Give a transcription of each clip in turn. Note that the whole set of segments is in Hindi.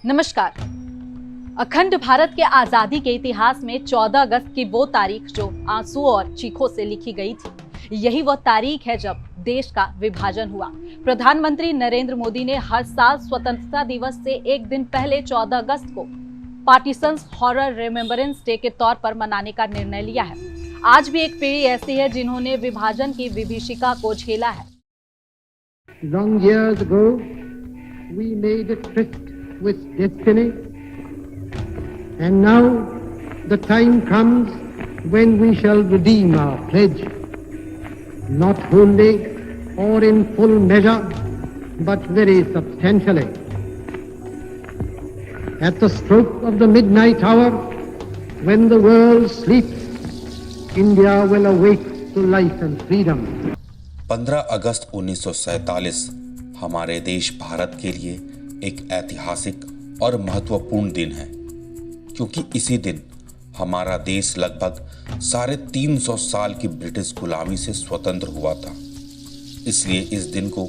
नमस्कार। अखंड भारत के आजादी के इतिहास में 14 अगस्त की वो तारीख जो आंसू और चीखों से लिखी गई थी, यही वो तारीख है जब देश का विभाजन हुआ। प्रधानमंत्री नरेंद्र मोदी ने हर साल स्वतंत्रता दिवस से एक दिन पहले 14 अगस्त को पार्टीशंस हॉरर रिमेम्बरेंस डे के तौर पर मनाने का निर्णय लिया है। आज भी एक पीढ़ी ऐसी है जिन्होंने विभाजन की विभीषिका को झेला है। Long years ago, we made a tryst with destiny, and now the time comes when we shall redeem our pledge, not wholly or in full measure, but very substantially. At the stroke of the midnight hour, when the world sleeps, India will awake to life and freedom. 15 अगस्त 1947 हमारे देश भारत के लिए एक ऐतिहासिक और महत्वपूर्ण दिन है, क्योंकि इसी दिन हमारा देश लगभग 350 साल की ब्रिटिश गुलामी से स्वतंत्र हुआ था। इसलिए इस दिन को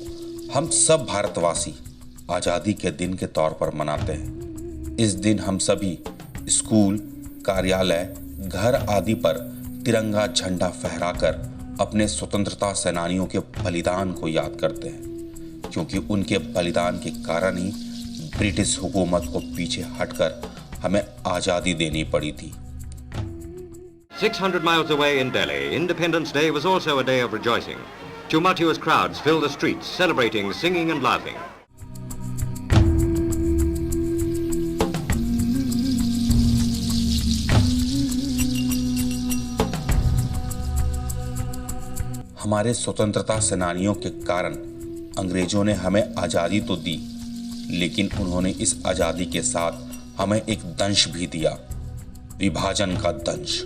हम सब भारतवासी आज़ादी के दिन के तौर पर मनाते हैं। इस दिन हम सभी स्कूल, कार्यालय, घर आदि पर तिरंगा झंडा फहराकर अपने स्वतंत्रता सेनानियों के बलिदान को याद करते हैं, क्योंकि उनके बलिदान के कारण ही ब्रिटिश हुकूमत को पीछे हटकर हमें आज़ादी देनी पड़ी थी। 600 miles away in Delhi, Independence Day was also a day of rejoicing. Tumultuous crowds filled the streets, celebrating, singing and laughing. हमारे स्वतंत्रता सेनानियों के कारण अंग्रेजों ने हमें आज़ादी तो दी, लेकिन उन्होंने इस आज़ादी के साथ हमें एक दंश भी दिया, विभाजन का दंश।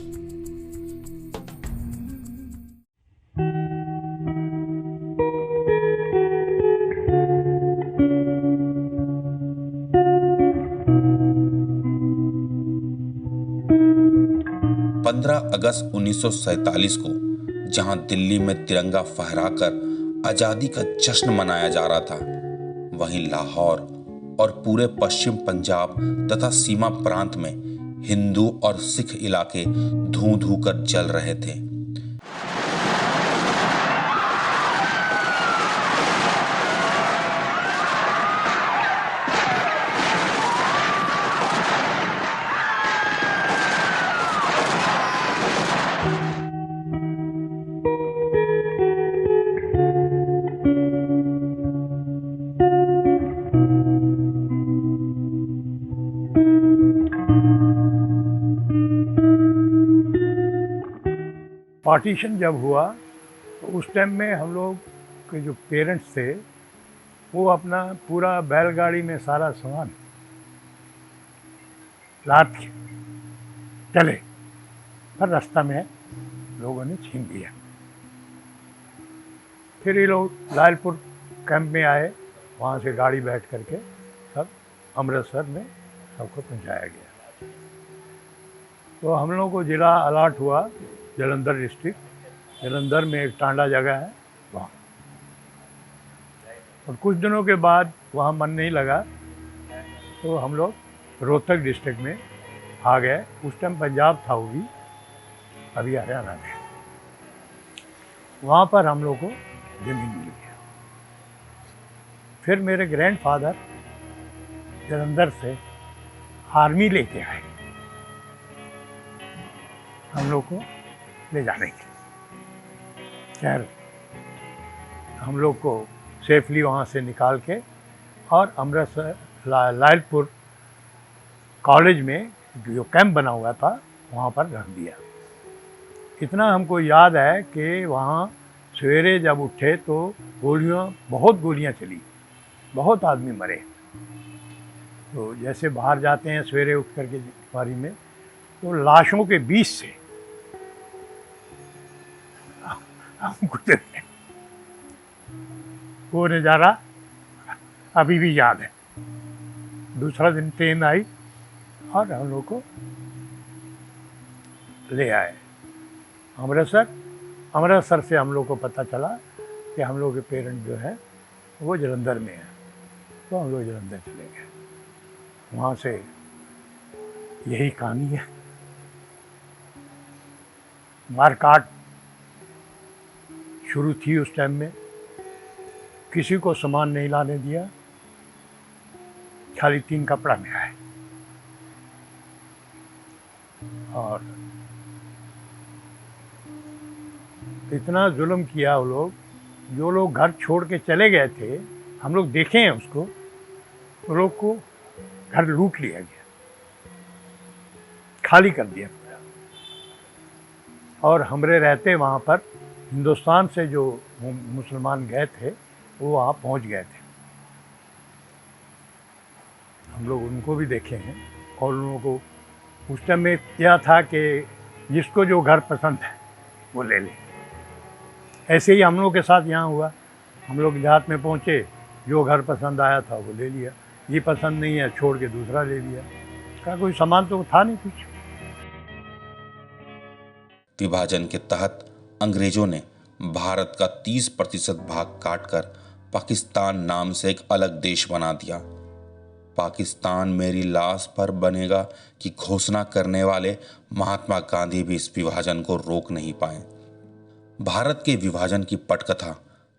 अगस्त 1947 को जहां दिल्ली में तिरंगा फहराकर आजादी का जश्न मनाया जा रहा था, वहीं लाहौर और पूरे पश्चिम पंजाब तथा सीमा प्रांत में हिंदू और सिख इलाके धूं धूं कर जल रहे थे। पार्टीशन जब हुआ तो उस टाइम में हम लोग के जो पेरेंट्स थे वो अपना पूरा बैलगाड़ी में सारा सामान लाद के चले, पर रास्ता में लोगों ने छीन लिया। फिर ये लोग लालपुर कैंप में आए, वहाँ से गाड़ी बैठ करके सब अमृतसर में सबको पहुँचाया गया। तो हम लोगों को ज़िला अलॉट हुआ जलंधर डिस्ट्रिक्ट। जलंधर में एक टांडा जगह है वहाँ। और कुछ दिनों के बाद वहाँ मन नहीं लगा तो हम लोग रोहतक डिस्ट्रिक्ट में आ गए। उस टाइम पंजाब था वो भी, अभी हरियाणा में। वहाँ पर हम लोग को ज़मीन मिल गया। फिर मेरे ग्रैंडफादर जलंधर से आर्मी लेके आए हम लोग को ले जाने के। खैर हम लोग को सेफली वहाँ से निकाल के और अमृतसर लालपुर कॉलेज में जो कैंप बना हुआ था वहाँ पर रख दिया। इतना हमको याद है कि वहाँ सवेरे जब उठे तो बहुत गोलियाँ चली, बहुत आदमी मरे। तो जैसे बाहर जाते हैं सवेरे उठ करके बारी में, तो लाशों के बीच से हम गुजर गए। वो नज़ारा अभी भी याद है। दूसरा दिन ट्रेन आई और हम लोग को ले आए अमृतसर से हम लोग को पता चला कि हम लोग के पेरेंट जो है वो जलंधर में है, तो हम लोग जलंधर चले गए। वहाँ से यही कहानी है। मारकाट शुरू थी उस टाइम में, किसी को सामान नहीं लाने दिया, खाली 3 कपड़ा में आए। और इतना जुल्म किया वो लोग, जो लोग घर छोड़ के चले गए थे, हम लोग देखे हैं उसको, वो लोग को घर लूट लिया गया, खाली कर दिया पूरा। और हमरे रहते वहाँ पर हिंदुस्तान से जो मुसलमान गए थे वो वहाँ पहुँच गए थे, हम लोग उनको भी देखे हैं। और उन लोगों को उस टाइम में क्या था कि जिसको जो घर पसंद है वो ले ले। ऐसे ही हम लोग के साथ यहाँ हुआ, हम लोग देहात में पहुँचे, जो घर पसंद आया था वो ले लिया, ये पसंद नहीं है छोड़ के दूसरा ले लिया, का कोई सामान तो था नहीं कुछ। विभाजन के तहत अंग्रेजों ने भारत का 30% भाग काटकर पाकिस्तान नाम से एक अलग देश बना दिया। पाकिस्तान मेरी लाश पर बनेगा की घोषणा करने वाले महात्मा गांधी भी इस विभाजन को रोक नहीं पाए। भारत के विभाजन की पटकथा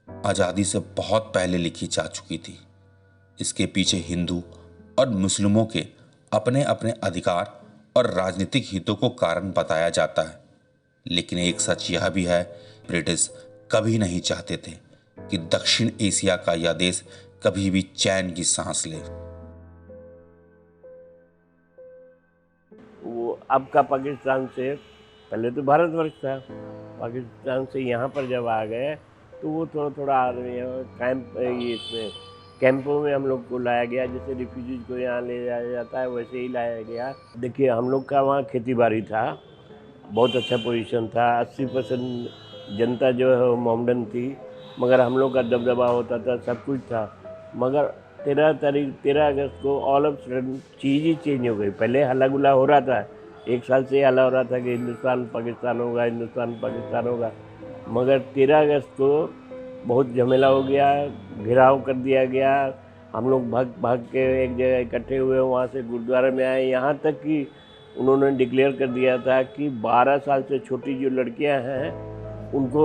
आजादी से बहुत पहले लिखी जा चुकी थी। इसके पीछे हिंदू और मुस्लिमों के अपने अपने अधिकार और राजनीतिक हितों को कारण बताया जाता है, लेकिन एक सच यह भी है, ब्रिटिश कभी नहीं चाहते थे कि दक्षिण एशिया का यह देश कभी भी चैन की सांस ले। वो अब का पाकिस्तान से पहले तो भारतवर्ष था, पाकिस्तान से यहाँ पर जब आ गए तो वो थोड़ा थोड़ा आदमी कैंप, ये इसमें कैंपों में हम लोग को लाया गया, जैसे रिफ्यूजीज को यहाँ ले जाया जाता है वैसे ही लाया गया। देखिए हम लोग का वहाँ खेती बाड़ी था, बहुत अच्छा पोजीशन था, 80% जनता जो है वो मोमडन थी, मगर हम लोग का दबदबा होता था, सब कुछ था। मगर 13 अगस्त को all of sudden cheese he change हो गई। पहले हल्ला गुल्ला हो रहा था, 1 साल से हल्ला हो रहा था कि हिंदुस्तान पाकिस्तान होगा, हिंदुस्तान पाकिस्तान होगा, मगर 13 अगस्त को बहुत झमेला हो गया, घेराव कर दिया गया। हम लोग भाग भाग के एक जगह इकट्ठे हुए, वहाँ से गुरुद्वारे में आए। यहाँ तक कि उन्होंने डिक्लेयर कर दिया था कि 12 साल से छोटी जो लड़कियाँ हैं उनको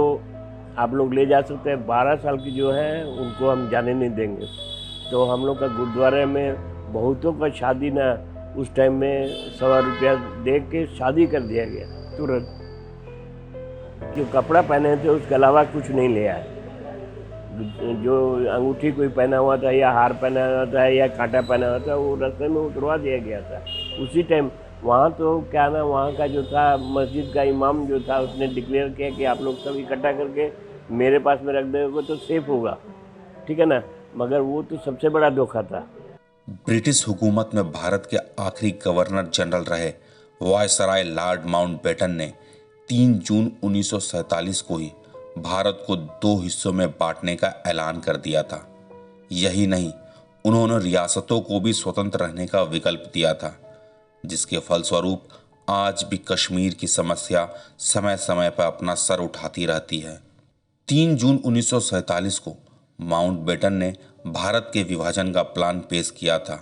आप लोग ले जा सकते हैं, 12 साल की जो हैं उनको हम जाने नहीं देंगे। तो हम लोग का गुरुद्वारे में बहुतों का शादी ना उस टाइम में ₹100 रुपया दे के शादी कर दिया गया तुरंत। जो कपड़ा पहने थे उसके अलावा कुछ नहीं ले आए। जो अंगूठी कोई पहना हुआ था या हार पहना हुआ था या कांटा पहना हुआ था वो रास्ते में उतरवा दिया गया था उसी टाइम। वहाँ तो क्या ना, वहाँ का जो था मस्जिद का इमाम जो था उसने डिक्लेयर किया कि आप लोग सब इकट्ठा करके मेरे पास में रख दोगे तो सेफ होगा, ठीक है ना। मगर वो तो सबसे बड़ा धोखा था। ब्रिटिश हुकूमत में भारत के आखिरी गवर्नर जनरल रहे वायसराय लॉर्ड माउंटबेटन ने 3 जून 1947 को ही भारत को 2 हिस्सों में बांटने का ऐलान कर दिया था। यही नहीं, उन्होंने रियासतों को भी स्वतंत्र रहने का विकल्प दिया था, जिसके फलस्वरूप आज भी कश्मीर की समस्या समय समय पर अपना सर उठाती रहती है। 3 जून 1947 को माउंटबेटन ने भारत के विभाजन का प्लान पेश किया था,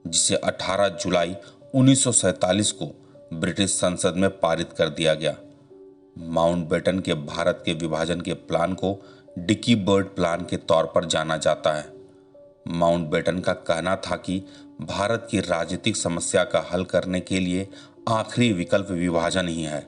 जिसे 18 जुलाई 1947 को ब्रिटिश संसद में पारित कर दिया गया। माउंटबेटन के भारत के विभाजन के प्लान को डिकी बर्ड प्लान के तौर पर जाना जाता है। माउंटबेटन का कहना था कि भारत की राजनीतिक समस्या का हल करने के लिए आखिरी विकल्प विभाजन ही है।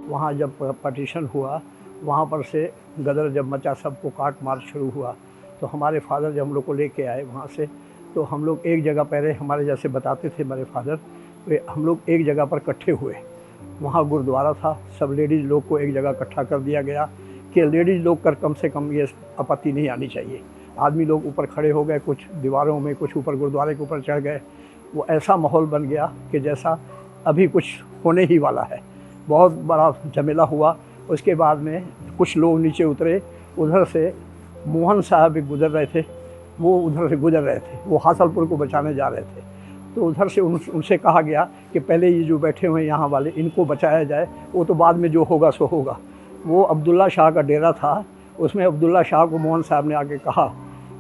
वहाँ जब पार्टीशन हुआ, वहाँ पर से गदर जब मचा, सबको काट मार शुरू हुआ, तो हमारे फादर जब हम लोग को लेके आए वहाँ से, तो हम लोग एक जगह पहले, हमारे जैसे बताते थे मेरे फादर, तो हम लोग एक जगह पर इकट्ठे हुए। वहाँ गुरुद्वारा था, सब लेडीज़ लोग को एक जगह इकट्ठा कर दिया गया कि लेडीज़ लोग कर कम से कम ये आपत्ति नहीं आनी चाहिए। आदमी लोग ऊपर खड़े हो गए, कुछ दीवारों में, कुछ ऊपर गुरुद्वारे के ऊपर चढ़ गए। वो ऐसा माहौल बन गया कि जैसा अभी कुछ होने ही वाला है। बहुत बड़ा झमेला हुआ। उसके बाद में कुछ लोग नीचे उतरे, उधर से मोहन साहब भी गुजर रहे थे, वो उधर से गुजर रहे थे, वो हासलपुर को बचाने जा रहे थे। तो उधर से उनसे कहा गया कि पहले ये जो बैठे हुए हैं यहाँ वाले, इनको बचाया जाए, वो तो बाद में जो होगा सो होगा। वो अब्दुल्ला शाह का डेरा था, उसमें अब्दुल्ला शाह को मोहन साहब ने आके कहा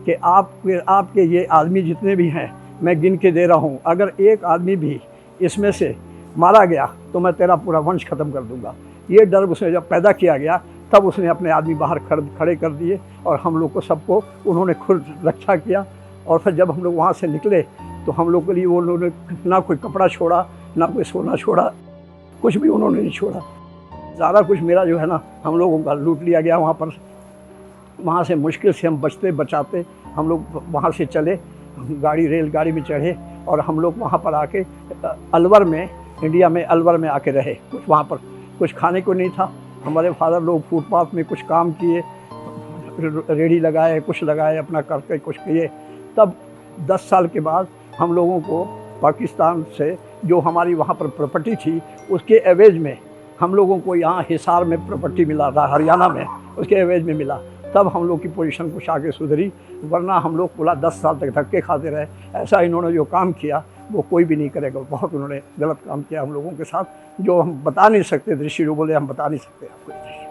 कि आपके ये आदमी जितने भी हैं मैं गिन के दे रहा हूँ, अगर एक आदमी भी इसमें से मारा गया तो मैं तेरा पूरा वंश ख़त्म कर दूँगा। ये डर उसने जब पैदा किया गया तब उसने अपने आदमी बाहर खड़े कर दिए और हम लोग को सबको उन्होंने खुद रक्षा किया। और फिर जब हम लोग वहाँ से निकले तो हम लोग के लिए वो उन्होंने ना कोई कपड़ा छोड़ा, ना कोई सोना छोड़ा, कुछ भी उन्होंने नहीं छोड़ा। सारा कुछ मेरा जो है ना हम लोगों का लूट लिया गया वहाँ पर। वहाँ से मुश्किल से हम बचते बचाते हम लोग वहाँ से चले, रेलगाड़ी में चढ़े और हम लोग वहाँ पर आके अलवर में, इंडिया में अलवर में आके रहे। कुछ वहाँ पर कुछ खाने को नहीं था। हमारे फादर लोग फुटपाथ में कुछ काम किए, रेडी लगाए, कुछ लगाए, अपना करके कुछ किए। तब 10 साल के बाद हम लोगों को पाकिस्तान से जो हमारी वहाँ पर प्रॉपर्टी थी उसके एवज में हम लोगों को यहाँ हिसार में प्रॉपर्टी मिला था, हरियाणा में, उसके एवज में मिला। तब हम लोग की पोजीशन कुछ आगे सुधरी, वरना हम लोग पूरा 10 साल तक धक्के खाते रहे। ऐसा इन्होंने जो काम किया वो कोई भी नहीं करेगा। बहुत उन्होंने गलत काम किया हम लोगों के साथ, जो हम बता नहीं सकते। दृश्य जो बोले हम बता नहीं सकते आपको ये दृश्य।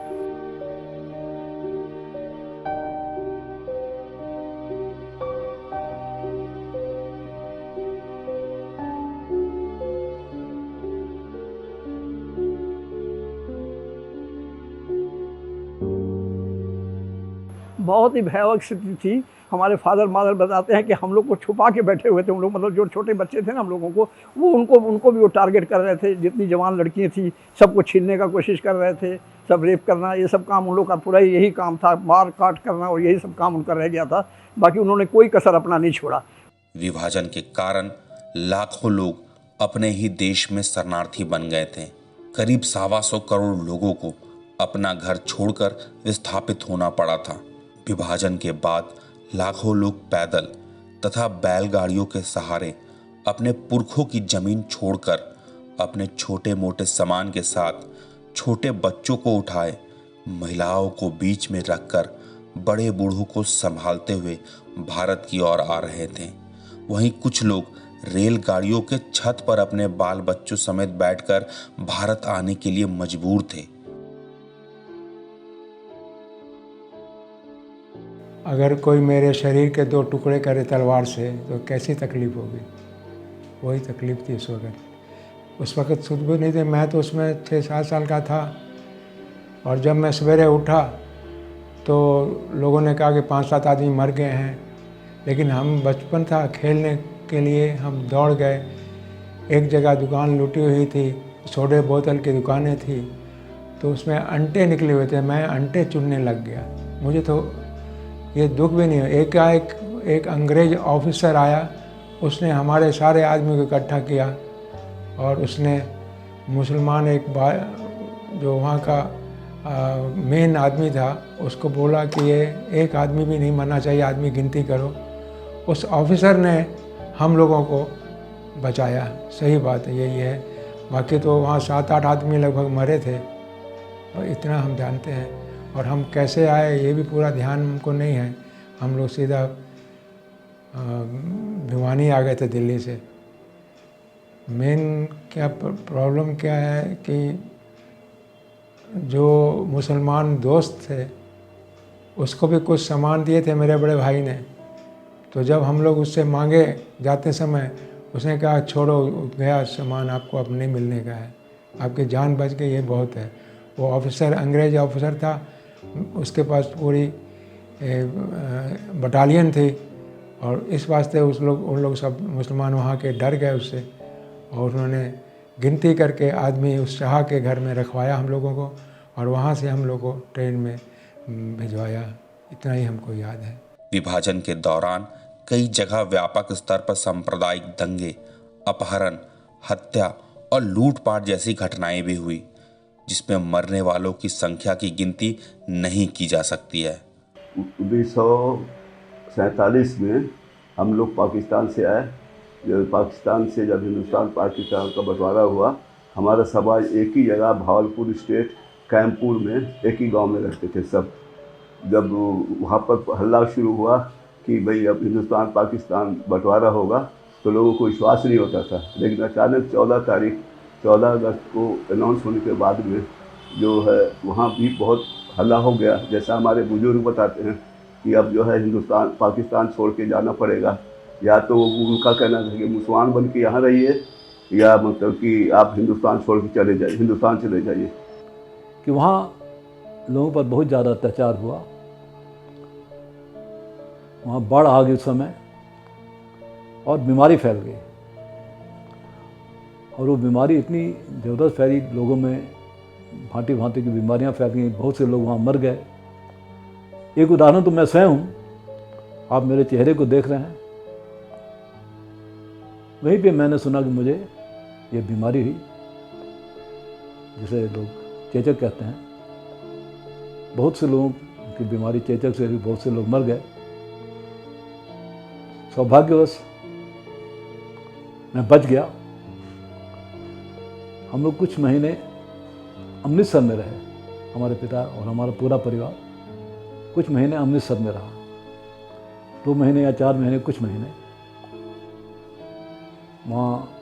बहुत ही भयावह स्थिति थी। हमारे फादर मदर बताते हैं कि हम लोग को छुपा के बैठे हुए थे। हम लोग मतलब जो छोटे बच्चे थे ना हम लोगों को, वो उनको भी वो टारगेट कर रहे थे। जितनी जवान लड़कियां थी सबको छीनने का कोशिश कर रहे थे, सब रेप करना, ये सब काम उन लोग का पूरा यही काम था, मार काट करना, और यही सब काम उनका रह गया था। बाकी उन्होंने कोई कसर अपना नहीं छोड़ा। विभाजन के कारण लाखों लोग अपने ही देश में शरणार्थी बन गए थे। करीब 125 करोड़ लोगों को अपना घर छोड़कर विस्थापित होना पड़ा था। विभाजन के बाद लाखों लोग पैदल तथा बैलगाड़ियों के सहारे अपने पुरखों की जमीन छोड़कर अपने छोटे मोटे सामान के साथ छोटे बच्चों को उठाए, महिलाओं को बीच में रखकर बड़े बूढ़ों को संभालते हुए भारत की ओर आ रहे थे। वहीं कुछ लोग रेलगाड़ियों के छत पर अपने बाल बच्चों समेत बैठकर भारत आने के लिए मजबूर थे। अगर कोई मेरे शरीर के 2 टुकड़े करे तलवार से तो कैसी तकलीफ़ होगी, वही तकलीफ़ थी उस वक़्त। उस वक़्त खुद भी नहीं थे, मैं तो उसमें 6-7 साल का था। और जब मैं सवेरे उठा तो लोगों ने कहा कि 5-7 आदमी मर गए हैं। लेकिन हम बचपन था, खेलने के लिए हम दौड़ गए। एक जगह दुकान लूटी हुई थी, सोडे बोतल की दुकानें थी, तो उसमें अंटे निकले हुए थे। मैं अंटे चुनने लग गया। मुझे तो ये दुख भी नहीं है। एक अंग्रेज ऑफिसर आया, उसने हमारे सारे आदमियों को इकट्ठा किया और उसने मुसलमान जो वहाँ का मेन आदमी था उसको बोला कि ये एक आदमी भी नहीं मरना चाहिए, आदमी गिनती करो। उस ऑफिसर ने हम लोगों को बचाया। सही बात है, यही है। बाकी तो वहाँ 7-8 आदमी लगभग मरे थे, और इतना हम जानते हैं। और हम कैसे आए ये भी पूरा ध्यान हमको नहीं है। हम लोग सीधा भिवानी आ गए थे दिल्ली से। मेन क्या प्रॉब्लम क्या है कि जो मुसलमान दोस्त थे उसको भी कुछ सामान दिए थे मेरे बड़े भाई ने। तो जब हम लोग उससे मांगे जाते समय, उसने कहा छोड़ो, गया सामान, आपको अब नहीं मिलने का है, आपकी जान बच गई, ये बहुत है। वो ऑफिसर अंग्रेज ऑफिसर था, उसके पास पूरी बटालियन थी, और इस वास्ते उन लोग सब मुसलमान वहाँ के डर गए उससे, और उन्होंने गिनती करके आदमी उस शाह के घर में रखवाया हम लोगों को, और वहाँ से हम लोग को ट्रेन में भिजवाया। इतना ही हमको याद है। विभाजन के दौरान कई जगह व्यापक स्तर पर सांप्रदायिक दंगे, अपहरण, हत्या और लूटपाट जैसी घटनाएं भी हुई, जिसमें मरने वालों की संख्या की गिनती नहीं की जा सकती है। 1947 में हम लोग पाकिस्तान से आए। जब पाकिस्तान से जब हिंदुस्तान पाकिस्तान का बंटवारा हुआ, हमारा समाज एक ही जगह भावलपुर स्टेट कैंपुर में एक ही गांव में रहते थे सब। जब वहाँ पर हल्ला शुरू हुआ कि भाई अब हिंदुस्तान पाकिस्तान बंटवारा होगा, तो तो लोगों को विश्वास नहीं होता था। लेकिन अचानक 14 अगस्त को अनाउंस होने के बाद में जो है वहाँ भी बहुत हल्ला हो गया। जैसा हमारे बुजुर्ग बताते हैं कि अब जो है हिंदुस्तान पाकिस्तान छोड़ के जाना पड़ेगा, या तो उनका कहना था कि मुसलमान बन के यहाँ रहिए, या मतलब कि आप हिंदुस्तान छोड़ के चले जाइए, हिंदुस्तान चले जाइए। कि वहाँ लोगों पर बहुत ज़्यादा अत्याचार हुआ। वहाँ बाढ़ आ गई उस समय और बीमारी फैल गई, और वो बीमारी इतनी ज़बरदस्त फैली, लोगों में भांति भांति की बीमारियाँ फैल गई, बहुत से लोग वहाँ मर गए। एक उदाहरण तो मैं स्वयं हूँ, आप मेरे चेहरे को देख रहे हैं। वहीं पे मैंने सुना कि मुझे ये बीमारी हुई, जिसे लोग चेचक कहते हैं। बहुत से लोगों की बीमारी चेचक से भी बहुत से लोग मर गए। सौभाग्यवश मैं बच गया। हम लोग कुछ महीने अमृतसर में रहे, हमारे पिता और हमारा पूरा परिवार कुछ महीने अमृतसर में रहा, 2 महीने या 4 महीने, कुछ महीने। वहाँ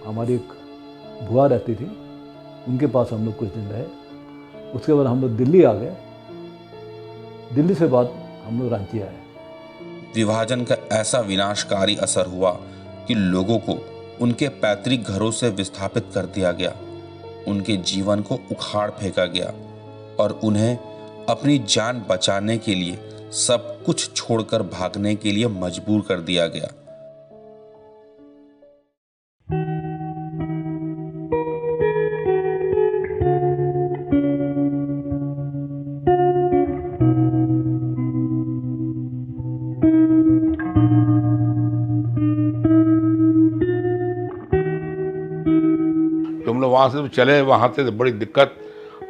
हमारी एक बुआ रहती थी, उनके पास हम लोग कुछ दिन रहे। उसके बाद हम लोग दिल्ली आ गए। दिल्ली से बाद हम लोग रांची आए। विभाजन का ऐसा विनाशकारी असर हुआ कि लोगों को उनके पैतृक घरों से विस्थापित कर दिया गया, उनके जीवन को उखाड़ फेंका गया और उन्हें अपनी जान बचाने के लिए सब कुछ छोड़कर भागने के लिए मजबूर कर दिया गया। हम लोग वहाँ से चले, वहाँ से बड़ी दिक्कत,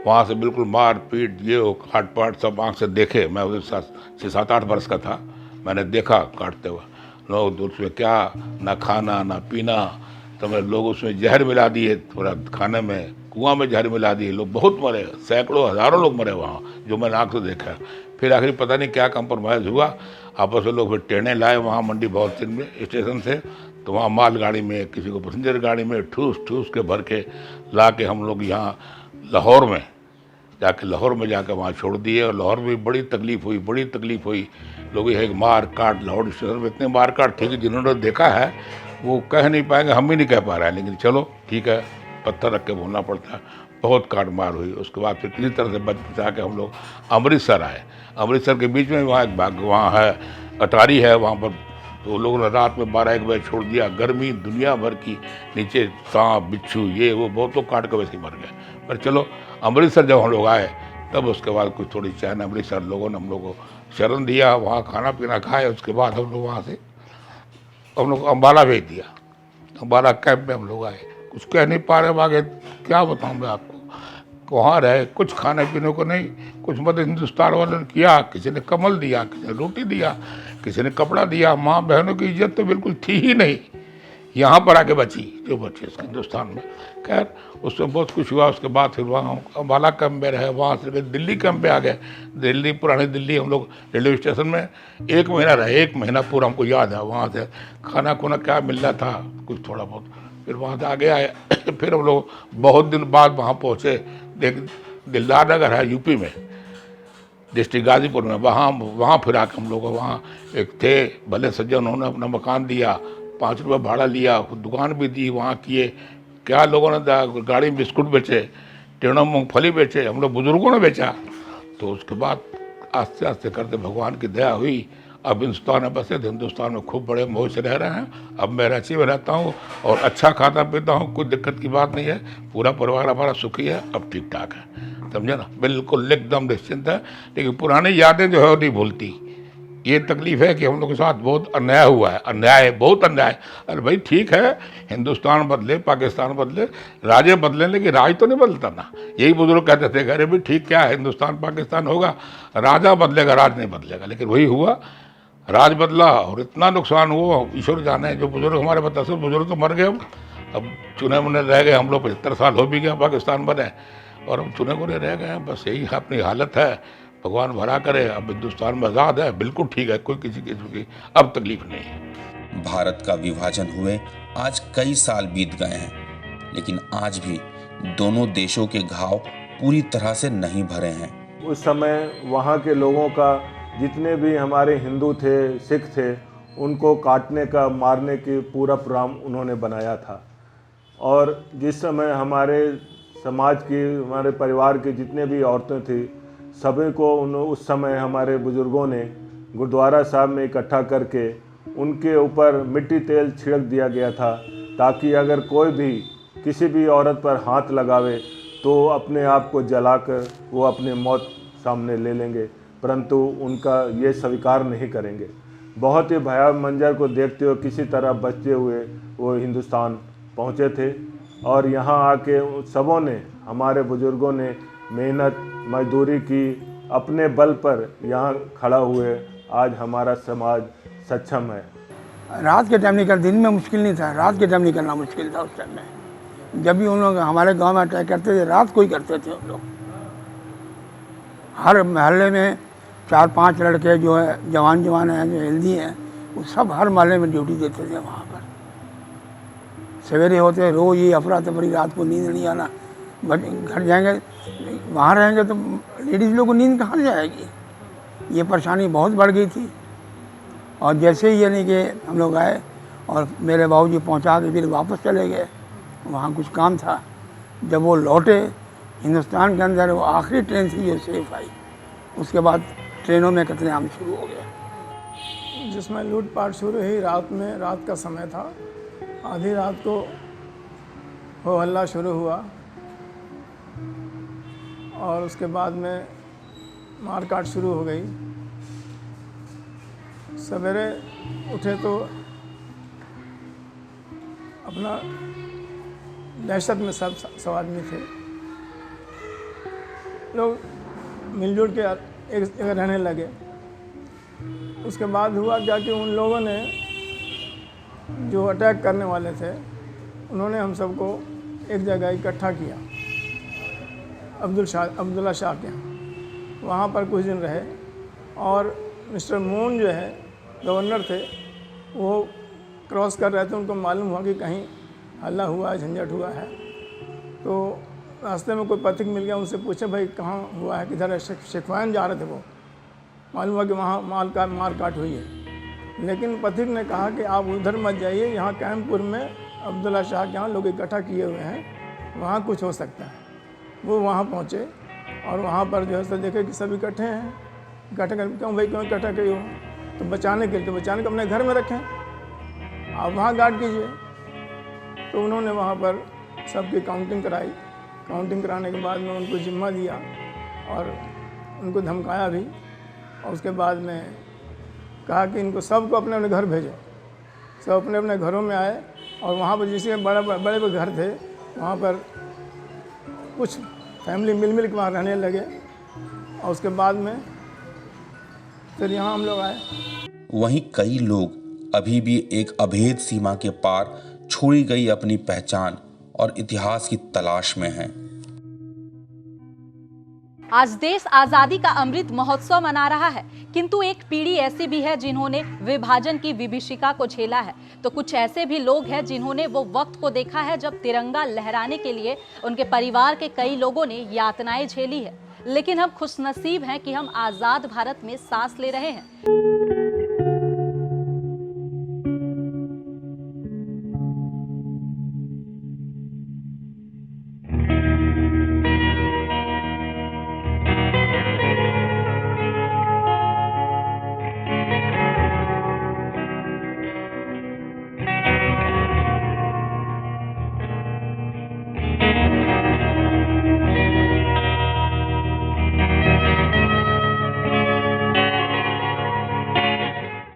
वहाँ से बिल्कुल मार पीट, ये हो काट पाट सब आँख से देखे। मैं उधर 7-8 वर्ष का था, मैंने देखा काटते हुए लोग। उसमें क्या ना खाना ना पीना, तो मैं लोग उसमें जहर मिला दिए, थोड़ा खाने में कुआं में जहर मिला दिए। लोग बहुत मरे, सैकड़ों हज़ारों लोग मरे वहाँ, जो मैंने आँख से देखा। फिर आखिर पता नहीं क्या कंप्रोमाइज़ हुआ, आपस में लोग फिर ट्रेनें लाए वहाँ मंडी बहुत दिन में स्टेशन से, तो वहाँ मालगाड़ी में, किसी को पैसेंजर गाड़ी में ठूस के भर के ला के हम लोग यहाँ लाहौर में जाकर वहाँ छोड़ दिए। और लाहौर में बड़ी तकलीफ़ हुई। लोग एक मार काट, लाहौर स्टेशन में इतने मार काट थी कि जिन्होंने देखा है वो कह नहीं पाएंगे, हम ही नहीं कह पा रहे हैं। लेकिन चलो ठीक है, पत्थर रख के बोलना पड़ता है। बहुत काट मार हुई। उसके बाद फिर किसी तरह से बचा के हम लोग अमृतसर आए। अमृतसर के बीच में वहाँ एक बाग वहाँ है, अटारी है, वहाँ पर तो लोगों ने रात में 12-1 बजे छोड़ दिया। गर्मी दुनिया भर की, नीचे सांप बिच्छू ये वो बहुत लोग काट के वैसे ही मर गए। पर चलो अमृतसर जब हम लोग आए तब उसके बाद कुछ थोड़ी चैन, अमृतसर लोगों ने हम लोग को शरण दिया, वहाँ खाना पीना खाए। उसके बाद हम लोग वहाँ से हम लोग अम्बाला भेज दिया। अम्बाला कैंप में हम लोग आए। कुछ कह नहीं पा रहे, आगे क्या बताऊँ मैं आपको। वहाँ रहे, कुछ खाने पीने को नहीं, कुछ मदद हिंदुस्तान वालों ने किया। किसी ने कमल दिया, किसी ने रोटी दिया, किसी ने कपड़ा दिया। माँ बहनों की इज्जत तो बिल्कुल थी ही नहीं, यहाँ पर आके बची जो बची हिंदुस्तान में। खैर उसमें बहुत कुछ हुआ। उसके बाद फिर वहाँ अम्बाला कैंप में रहे, वहाँ से दिल्ली कैंप पे आ गए। दिल्ली, पुरानी दिल्ली, हम लोग रेलवे स्टेशन में 1 महीना रहे। 1 महीना पूरा हमको याद है। वहाँ से खाना खुना क्या मिल रहा था, कुछ थोड़ा बहुत। फिर वहाँ से आगे आए। फिर हम लोग बहुत दिन बाद वहाँ पहुँचे। दिलदार नगर है यूपी में, डिस्ट्रिक्ट गाजीपुर में। वहाँ फिर आके हम लोग वहाँ एक थे भले सज्जन, उन्होंने अपना मकान दिया, 5 रुपये भाड़ा लिया, दुकान भी दी वहाँ किए। क्या लोगों ने गाड़ी में बिस्कुट बेचे, टेढ़ों मूँगफली बेचे, हम लोग बुजुर्गों ने बेचा। तो उसके बाद आस्ते आस्ते करते भगवान की दया हुई। अब हिंदुस्तान में बसे, हिंदुस्तान में खूब बड़े मौज से रह रहे हैं। अब मैं रांची में रहता हूँ और अच्छा खाता पीता हूँ, कोई दिक्कत की बात नहीं है। पूरा परिवार हमारा सुखी है, अब ठीक ठाक है, समझे ना, बिल्कुल एकदम निश्चिंत है। लेकिन पुरानी यादें जो है वो नहीं भूलती। ये तकलीफ है कि हम लोग के साथ बहुत अन्याय हुआ है, अन्याय, बहुत अन्याय। अरे भाई ठीक है, हिंदुस्तान बदले, पाकिस्तान बदले, राजे बदले, लेकिन राज तो नहीं बदलता ना। यही बुजुर्ग कहते थे, अरे भाई ठीक क्या है, हिंदुस्तान पाकिस्तान होगा, राजा बदलेगा, राज नहीं बदलेगा। लेकिन वही हुआ, राज बदला और इतना नुकसान हुआ, ईश्वर जाने। जो बुजुर्ग हमारे बता, सब बुजुर्ग तो मर गए। अब चुने मुने रह गए। हम लोग 75 साल हो भी गया पाकिस्तान बने, और हम चुने मुने रह गए हैं। बस यही अपनी हालत है, भगवान भला करे। अब हिंदुस्तान में आज़ाद है, बिल्कुल ठीक है, कोई किसी की अब तकलीफ नहीं है। भारत का विभाजन हुए आज कई साल बीत गए हैं, लेकिन आज भी दोनों देशों के घाव पूरी तरह से नहीं भरे हैं। उस समय वहाँ के लोगों का, जितने भी हमारे हिंदू थे, सिख थे, उनको काटने का, मारने की पूरा प्रोग्राम उन्होंने बनाया था। और जिस समय हमारे समाज की, हमारे परिवार की जितने भी औरतें थी, सभी को उस समय हमारे बुज़ुर्गों ने गुरुद्वारा साहब में इकट्ठा करके उनके ऊपर मिट्टी तेल छिड़क दिया गया था, ताकि अगर कोई भी किसी भी औरत पर हाथ लगावे तो अपने आप को जलाकर वो अपनी मौत सामने ले लेंगे, परंतु उनका ये स्वीकार नहीं करेंगे। बहुत ही भयावह मंजर को देखते हुए किसी तरह बचते हुए वो हिंदुस्तान पहुँचे थे। और यहाँ आके सबों ने, हमारे बुज़ुर्गों ने मेहनत मजदूरी की, अपने बल पर यहाँ खड़ा हुए आज हमारा समाज सक्षम है। रात के टाइम निकल, दिन में मुश्किल नहीं था, रात के टाइम निकलना मुश्किल था उस टाइम में। जब भी उन लोग हमारे गांव में अटैक करते थे, रात को ही करते थे उन लोग। हर मोहल्ले में 4-5 लड़के जो है जवान हैं, जो हेल्दी हैं, वो सब हर मोहल्ले में ड्यूटी देते थे। वहाँ पर सवेरे होते रोज़ ये अफरा तफरी, रात को नींद नहीं आना, घर जाएंगे, वहाँ रहेंगे तो लेडीज़ लोग को नींद कहाँ से आएगी। ये परेशानी बहुत बढ़ गई थी। और जैसे ही यानी कि हम लोग आए और मेरे बाबूजी पहुँचा के फिर वापस चले गए, वहाँ कुछ काम था। जब वो लौटे हिंदुस्तान के अंदर, वो आखिरी ट्रेन थी जो सेफ आई। उसके बाद ट्रेनों में कत्लेआम शुरू हो गया, जिसमें लूटपाट शुरू हुई रात में। रात का समय था, आधी रात को हो हल्ला शुरू हुआ और उसके बाद में मारकाट शुरू हो गई। सवेरे उठे तो अपना दहशत में सब आदमी थे। लोग मिलजुल के एक जगह रहने लगे। उसके बाद हुआ क्या कि उन लोगों ने, जो अटैक करने वाले थे, उन्होंने हम सबको एक जगह इकट्ठा किया, अब्दुल्ला शाह के यहाँ। वहाँ पर कुछ दिन रहे और मिस्टर मून जो है गवर्नर थे, वो क्रॉस कर रहे थे। उनको मालूम हुआ कि कहीं हल्ला हुआ है, झंझट हुआ है। तो रास्ते में कोई पथिक मिल गया, उनसे पूछे भाई कहाँ हुआ है, किधर है। शेखवान जा रहे थे वो, मालूम हुआ कि वहाँ मार काट हुई है। लेकिन पथिक ने कहा कि आप उधर मत जाइए, यहाँ कैंपुर में अब्दुल्ला शाह के यहाँ लोग इकट्ठा किए हुए हैं, वहाँ कुछ हो सकता है। वो वहाँ पहुँचे और वहाँ पर जो है सो देखे कि सब इकट्ठे हैं। इकट्ठे कर, क्यों भाई क्यों इकट्ठा किए हो? तो बचाने के लिए, तो बचाने को अपने घर में रखें, आप वहाँ गार्ड कीजिए। तो उन्होंने वहाँ पर सबकी काउंटिंग कराई। काउंटिंग कराने के बाद में उनको जिम्मा दिया और उनको धमकाया भी। और उसके बाद में कहा कि इनको सबको अपने अपने घर भेजो। सब अपने अपने घरों में आए और वहाँ पर जिसके बड़े बड़े घर थे, वहाँ पर कुछ फैमिली मिल के वहाँ रहने लगे। और उसके बाद में फिर यहाँ हम लोग आए। वहीं कई लोग अभी भी एक अभेद सीमा के पार छोड़ी गई अपनी पहचान और इतिहास की तलाश में हैं। आज देश आजादी का अमृत महोत्सव मना रहा है, किंतु एक पीढ़ी ऐसी भी है जिन्होंने विभाजन की विभीषिका को झेला है। तो कुछ ऐसे भी लोग हैं जिन्होंने वो वक्त को देखा है जब तिरंगा लहराने के लिए उनके परिवार के कई लोगों ने यातनाएं झेली है। लेकिन हम खुशनसीब हैं कि हम आजाद भारत में सांस ले रहे हैं।